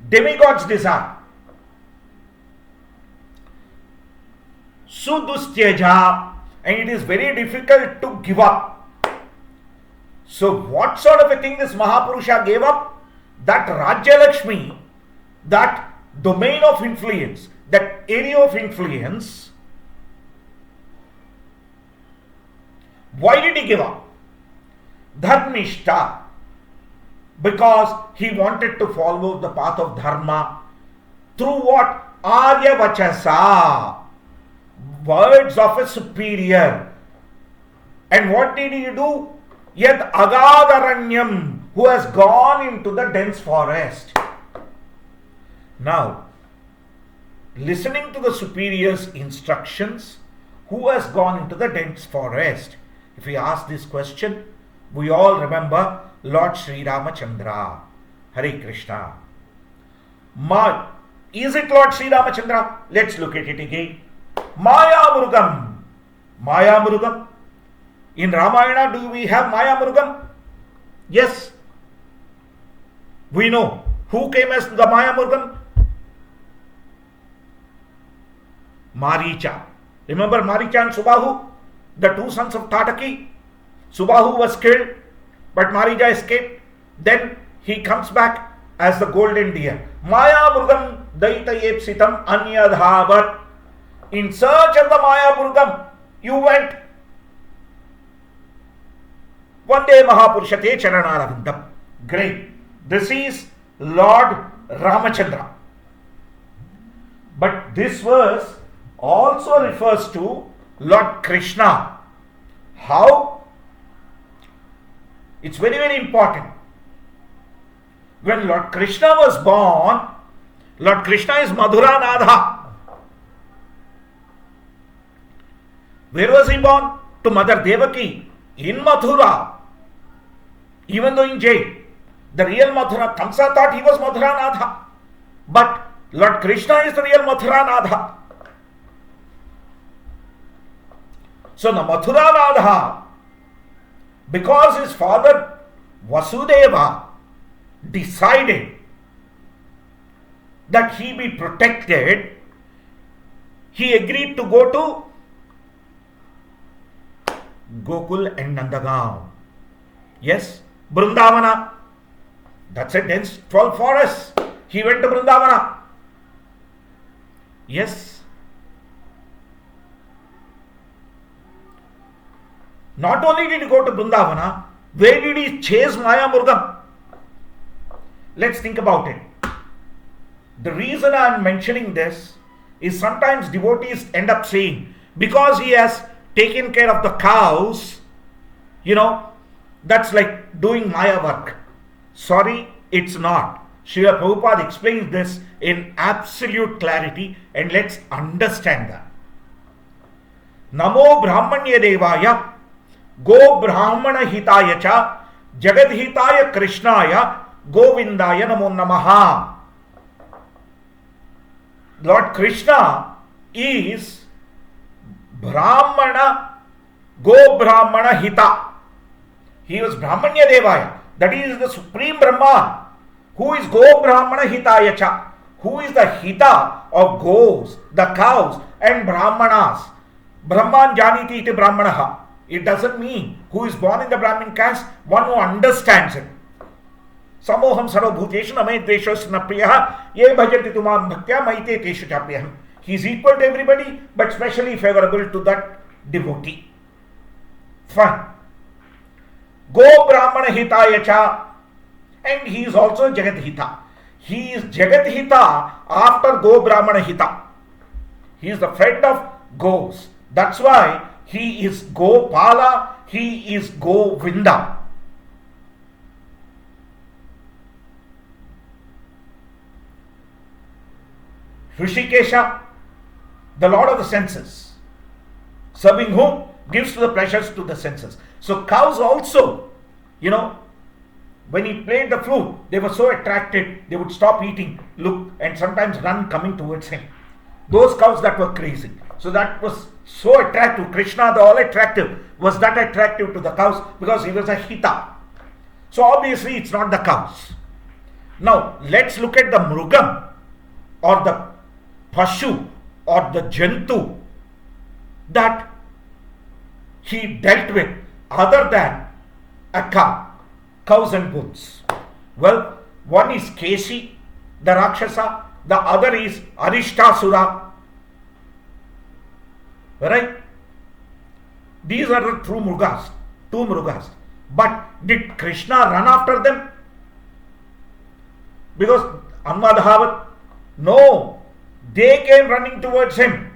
demigods desire. Sudustyaja, and it is very difficult to give up. So what sort of a thing this Mahapurusha gave up? That Rajya Lakshmi, that domain of influence, that area of influence. Why did he give up? Dharmishta, because he wanted to follow the path of dharma. Through what? Arya Vachasa, words of a superior. And what did he do? Yet Agadaranyam, who has gone into the dense forest. Now, listening to the superior's instructions, who has gone into the dense forest? If we ask this question, we all remember Lord Sri Ramachandra. Hare Krishna. Is it Lord Sri Ramachandra? Let's look at it again. Maya Murugam. Maya Murugam. In Ramayana, do we have Maya Murugam? Yes. We know. Who came as the Maya Murugam? Maricha. Remember Maricha and Subahu? The two sons of Tataki. Subahu was killed, but Marija escaped. Then he comes back as the golden deer. Maya Murugam Daita Yepsitam Anyadhavat. In search of the Maya Murugam, you went. Vande Maha Purushate Charanaravindam. Great. This is Lord Ramachandra. But this verse also refers to Lord Krishna. How? It's very, very important. When Lord Krishna was born, Lord Krishna is Madhura Nadha. Where was he born? To Mother Devaki in Mathura. Even though in jail, the real Mathura, Kamsa thought he was Mathura Nadha. But Lord Krishna is the real Mathura Nadha. So the Mathura Nadha, because his father Vasudeva decided that he be protected, he agreed to go to Gokul and Nandagaon. Yes, Brindavana. That's a dense 12 forests. He went to Brindavana. Yes. Not only did he go to Brindavana, where did he chase Maya Murugam? Let's think about it. The reason I am mentioning this is sometimes devotees end up saying, because he has taken care of the cows, that's like doing Maya work. Sorry, it's not. Srila Prabhupada explains this in absolute clarity, and let's understand that. Namo Brahmanya Devaya Go Brahmana Hitaya cha Jagadhitaya Krishnaya Govindaya Namo Namaha. Lord Krishna is Brahmana, Go Brahmana Hita. He was Brahmanya Devaya. That is the Supreme Brahman. Who is Go Brahmana Hitaya cha? Who is the Hita of goes, the cows and Brahmanas. Brahman Janiti iti Brahmanaha. It doesn't mean who is born in the Brahmin caste, one who understands it. Samoham sarvabhuteshu name dveshasna priyaha ye bhajanti tumam bhaktya maite teshu chapyaham. He is equal to everybody, but specially favorable to that devotee. Fine. Go Brahmana Hitaya cha. And he is also Jagat Hita. He is Jagat Hita after Go Brahmana Hita. He is the friend of goes. That's why he is Gopala, he is Govinda. Rishikesha, the lord of the senses. Serving whom? Gives to the pleasures to the senses. So cows also, when he played the flute, they were so attracted, they would stop eating, look, and sometimes run coming towards him. Those cows that were crazy. So that was so attractive. Krishna, the all attractive, was that attractive to the cows because he was a Hita. So obviously it's not the cows. Now let's look at the Mrugam or the Pashu or the Jantu that he dealt with other than a cow, cows and bulls. Well, one is Keshi, the Rakshasa, the other is Arishtasura. Right? These are the true Mrugas, two Mrugas. But did Krishna run after them? Because Anmadhavat, no, they came running towards him.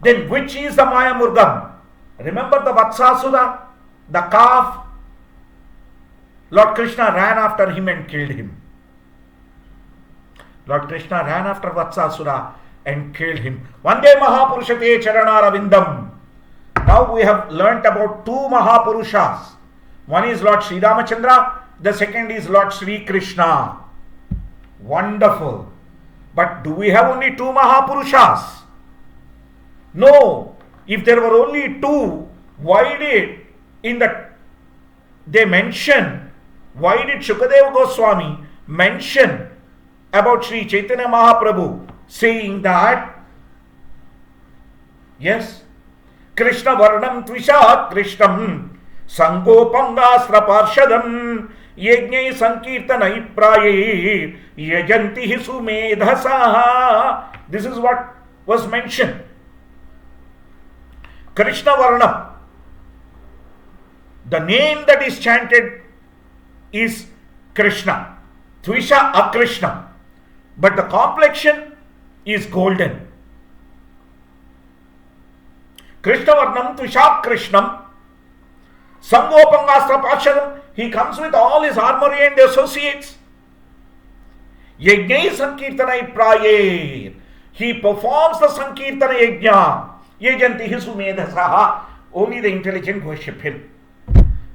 Then which is the Maya Murgam? Remember the Vatsasura, the calf? Lord Krishna ran after him and killed him. Lord Krishna ran after Vatsasura and killed him. Vande Maha Purusha te Charanaravindam. Now we have learnt about two Maha Purushas. One is Lord Sri Ramachandra, the second is Lord Sri Krishna. Wonderful. But do we have only two Maha Purushas? No. If there were only two, why did why did Shukadeva Goswami mention about Sri Chaitanya Mahaprabhu, saying that, yes, Krishna Varnam Tvishat Krishnam Sangopangasra Parshadam Yajnai Sankirtanai Praye Yajanti Sumedhasaha. This is what was mentioned. Krishna Varnam, the name that is chanted is Krishna. Tvisha Akrishna. But the complexion is golden. Krishna Varnam Tvisha Krishnam Sangopangastra Pashadam. He comes with all his armory and associates. Yajnai Sankirtanai Prayer. He performs the Sankirtana Yajna. Yajanti Sumedhasaha. Only the intelligent worship him.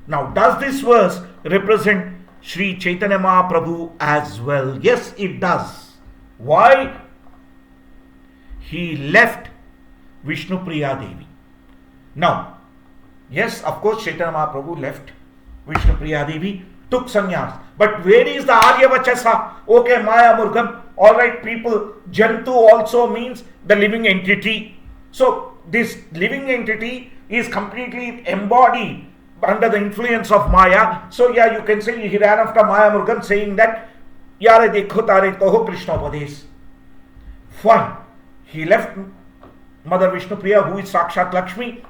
Now, does this verse represent Sri Chaitanya Mahaprabhu as well? Yes, it does. Why? He left Vishnupriya Devi. Now, yes, of course, Chaitanya Mahaprabhu left Vishnupriya Devi, took sannyas. But where is the Arya Vachasa? Okay, Maya Murgam. Alright, people, Jantu also means the living entity. So, this living entity is completely embodied under the influence of Maya. So, yeah, you can say he ran after Maya Murgam, saying that Yare dekho tare toho Krishna Upades. Fine. He left Mother Vishnupriya, who is Sakshat Lakshmi.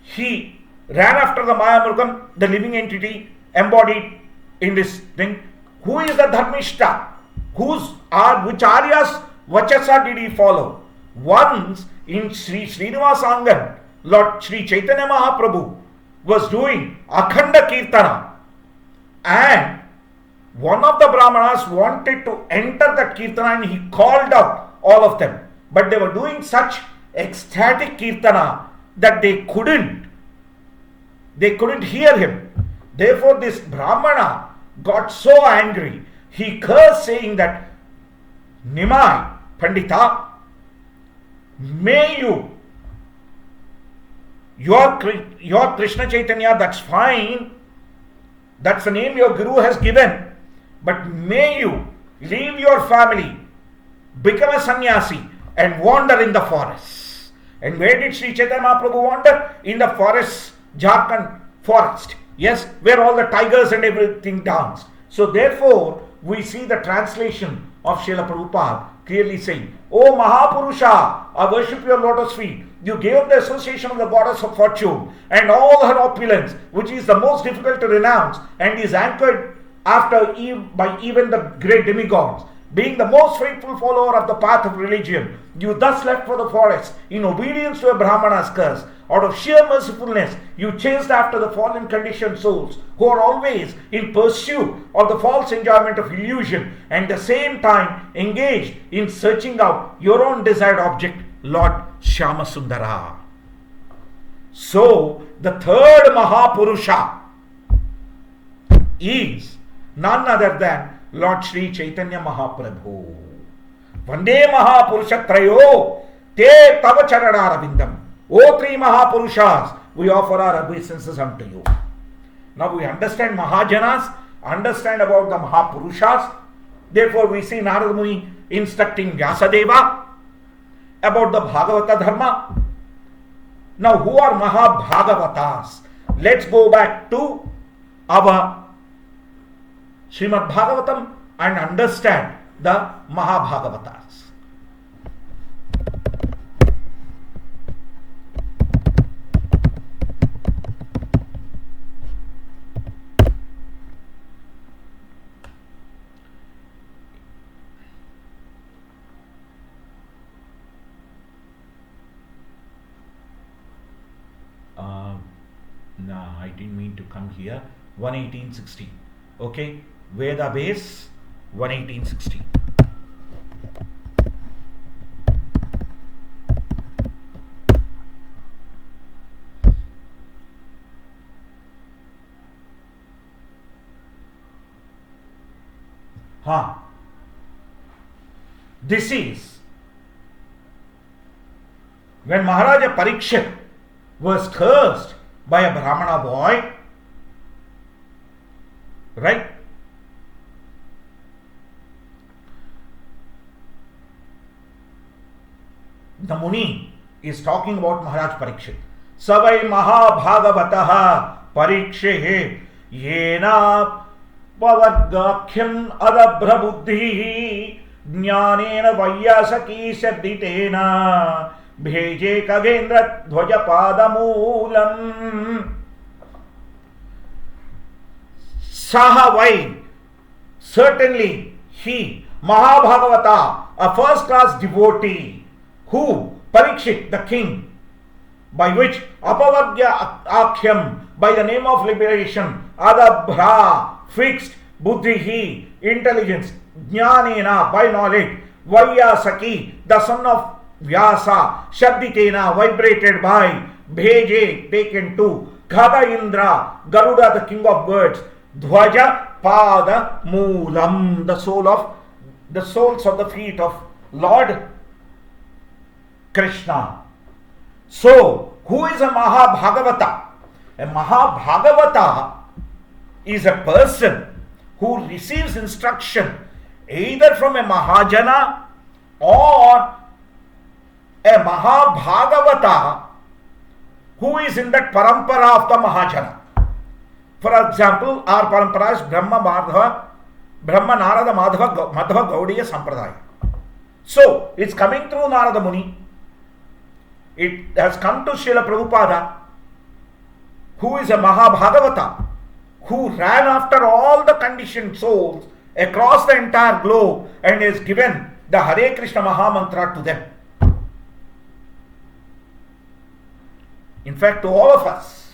He ran after the Maya Murgam, the living entity embodied in this thing. Who is the Dharmishta? Which Arya's Vachasa did he follow? Once in Sri Srinivasangan, Lord Sri Chaitanya Mahaprabhu was doing Akhanda Kirtana, and one of the Brahmanas wanted to enter that Kirtana and he called out all of them. But they were doing such ecstatic Kirtana that they couldn't They couldn't hear him. Therefore, this Brahmana got so angry. He cursed, saying that, Nimai, Pandita, may you, your Krishna Chaitanya, that's fine. That's the name your Guru has given. But may you leave your family, become a sannyasi, and wander in the forests. And where did Sri Chaitanya Mahaprabhu wander? In the forest, Jharkhand forest. Yes, where all the tigers and everything dance. So therefore, we see the translation of Srila Prabhupada clearly saying, O Maha Purusha, I worship your lotus feet. You gave up the association of the goddess of fortune and all her opulence, which is the most difficult to renounce and is anchored after by even the great demigods. Being the most faithful follower of the path of religion, you thus left for the forest in obedience to a Brahmana's curse. Out of sheer mercifulness, you chased after the fallen conditioned souls who are always in pursuit of the false enjoyment of illusion and at the same time engaged in searching out your own desired object, Lord Shyama Sundara. So, the third Mahapurusha is none other than Lord Sri Chaitanya Mahaprabhu. Vande Mahapurusha Trayo Te Tava Charanarabindam. O three Mahapurushas, we offer our obeisances unto you. Now we understand Mahajanas, understand about the Mahapurushas. Therefore we see Narada Muni instructing Vyasadeva about the Bhagavata Dharma. Now who are Mahabhagavatas? Let's go back to our Srimad Bhagavatam and understand the Mahabhagavatas. No, I didn't mean to come here. 11860. Okay, Veda base 11860. This is when Maharaja Parikshit was cursed by a Brahmana boy, right? The Muni is talking about Maharaj Parikshit. Savai Maha Bhagavata Parikshe Yena Pavadgakhyam Adabhra Buddhi Jnanena Vayyasaki Sabditena Bheje Kagendra Dhvajapada Sahavai, certainly he, Mahabhagavata, a first class devotee, who, Parikshit, the king, by which Apavadya Akhyam, by the name of liberation, Adabhra, fixed, Buddhihi, intelligence, Jnanena, by knowledge, Vayyasaki, the son of Vyasa, Shabditena, vibrated by, Bheje, taken to, Khada Indra, Garuda, the king of birds, Dhvaja Pada Moolam, the soles of the feet of Lord Krishna. So, who is a Mahabhagavata? A Mahabhagavata is a person who receives instruction either from a Mahajana or a Mahabhagavata who is in that parampara of the Mahajana. For example, our parampara is Brahma Narada Madhava Gaudiya Sampradaya. So, it's coming through Narada Muni. It has come to Srila Prabhupada, who is a Mahabhagavata, who ran after all the conditioned souls across the entire globe and has given the Hare Krishna Maha Mantra to them. In fact, to all of us.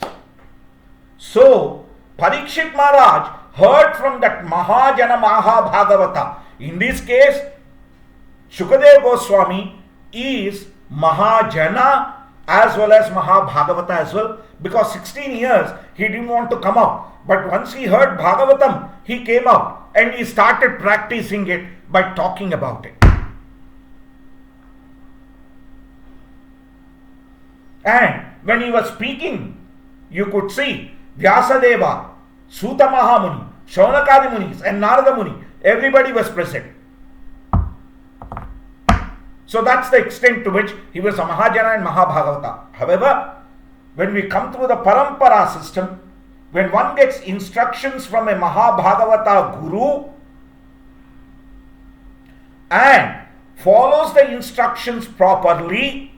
So, Parikshit Maharaj heard from that Mahajana Maha Bhagavata. In this case, Shukadeva Goswami is Mahajana as well as Maha Bhagavata as well, because 16 years he didn't want to come out. But once he heard Bhagavatam, he came out and he started practicing it by talking about it. And when he was speaking, you could see Vyasadeva, Suta Mahamuni, Shaunakadi Munis and Narada Muni, everybody was present. So that's the extent to which he was a Mahajana and Maha Bhagavata. However, when we come through the Parampara system, when one gets instructions from a Maha Bhagavata Guru and follows the instructions properly,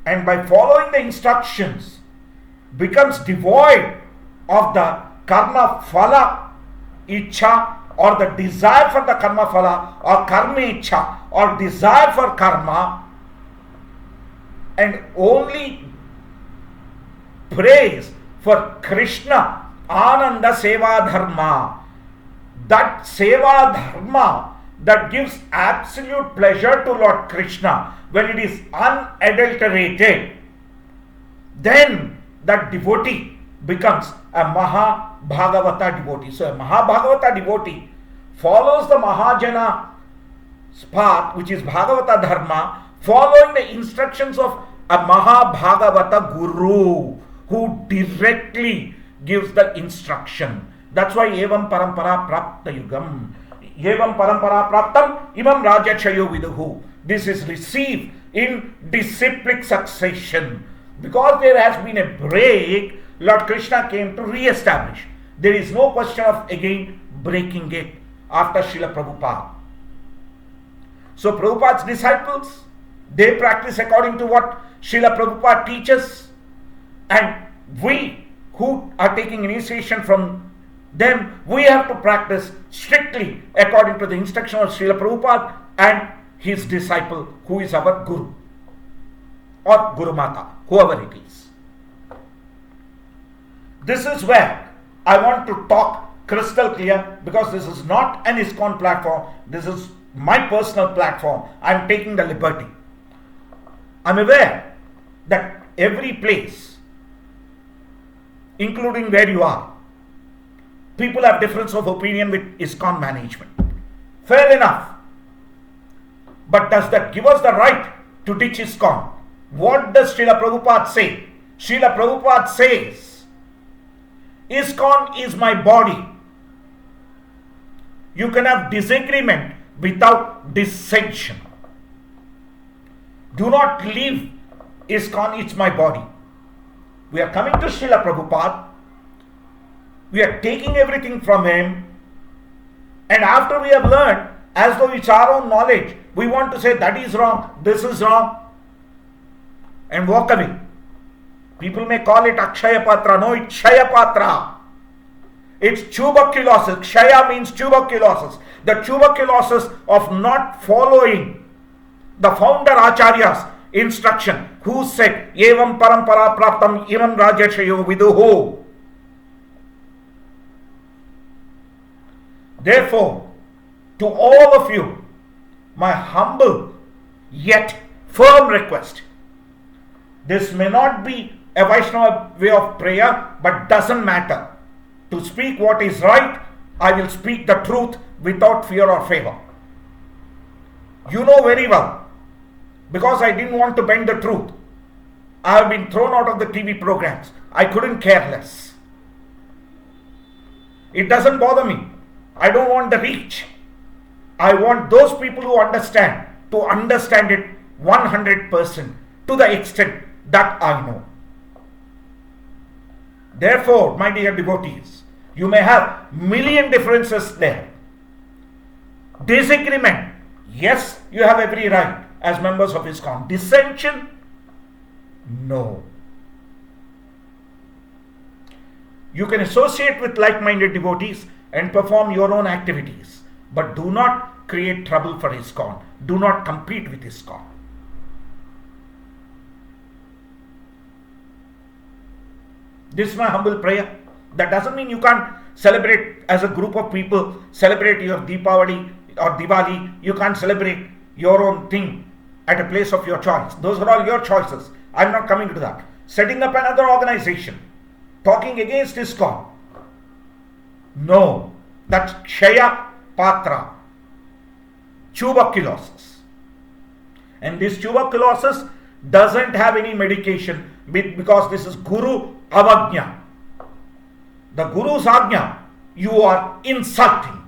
and by following the instructions becomes devoid of the karma phala ichha, or the desire for the karma phala, or karma ichha, or desire for karma, and only prays for Krishna Ananda Seva Dharma, that Seva Dharma that gives absolute pleasure to Lord Krishna, when it is unadulterated, then that devotee becomes a Maha Bhagavata devotee. So a Maha Bhagavata devotee follows the Mahajana's path, which is Bhagavata Dharma, following the instructions of a Maha Bhagavata Guru who directly gives the instruction. That's why Evam Parampara Prapta Yugam. Evam Parampara Praptam Imam Rajachayo Viduhu. This is received in disciplic succession. Because there has been a break, Lord Krishna came to re-establish. There is no question of again breaking it after Srila Prabhupada. So Prabhupada's disciples, they practice according to what Srila Prabhupada teaches, and we who are taking initiation from them, we have to practice strictly according to the instruction of Srila Prabhupada and his disciple, who is our Guru or Guru Mata, whoever it is. This is where I want to talk crystal clear, because this is not an ISKCON platform, this is my personal platform. I am taking the liberty. I am aware that every place, including where you are, people have difference of opinion with ISKCON management. Fair enough. But does that give us the right to ditch ISKCON? What does Srila Prabhupada say? Srila Prabhupada says, ISKCON is my body. You can have disagreement without dissension. Do not leave ISKCON, it's my body. We are coming to Srila Prabhupada. We are taking everything from him. And after we have learned, as though it's our own knowledge, we want to say that is wrong, this is wrong, and walk away. People may call it Akshaya Patra. No, it's Shaya Patra. It's tuberculosis. Kshaya means tuberculosis. The tuberculosis of not following the founder Acharya's instruction, who said, Evam Parampara Praptam Imam Rajachayo Viduhu. Therefore, to all of you, my humble yet firm request. This may not be a Vaishnava way of prayer, but doesn't matter. To speak what is right, I will speak the truth without fear or favor. You know very well, because I didn't want to bend the truth, I have been thrown out of the TV programs. I couldn't care less. It doesn't bother me. I don't want the reach. I want those people who understand to understand it 100% to the extent that I know. Therefore, my dear devotees, you may have million differences there. Disagreement, yes, you have every right as members of ISKCON. Dissension, no. You can associate with like-minded devotees and perform your own activities, but do not create trouble for ISKCON. Do not compete with ISKCON. This is my humble prayer. That doesn't mean you can't celebrate as a group of people, celebrate your Deepavali or Diwali. You can't celebrate your own thing. at a place of your choice. Those are all your choices. I'm not coming to that. Setting up another organization, talking against ISKCON. No, that's Kshaya Patra, tuberculosis. And this tuberculosis doesn't have any medication because this is Guru Avagnya. The Guru's Agnya you are insulting.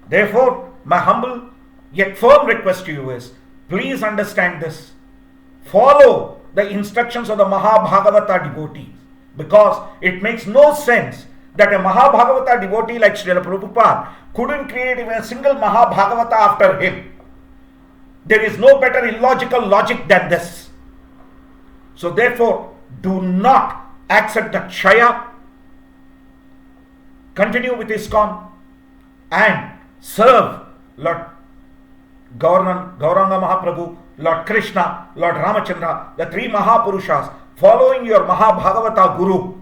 Therefore, my humble yet firm request to you is, please understand this. Follow the instructions of the Maha Bhagavata devotees, because it makes no sense that a Maha Bhagavata devotee like Srila Prabhupada couldn't create even a single Maha Bhagavata after him. There is no better illogical logic than this. So therefore, do not accept the Kshaya. Continue with ISKCON and serve Lord Gauranga Mahaprabhu, Lord Krishna, Lord Ramachandra, the three Maha Purushas, following your Maha Bhagavata Guru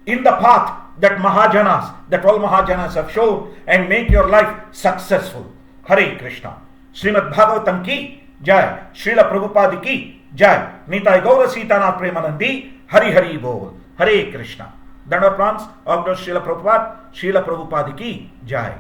in the path that Mahajanas, that all Mahajanas have shown, and make your life successful. Hare Krishna. Srimad Bhagavatam ki jai, Srila Prabhupada ki jai, Nitai Gaura Sitanath Premanandi, Hari Hari Bol, Hare Krishna. Danda Prams, Srila Prabhupada ki jai.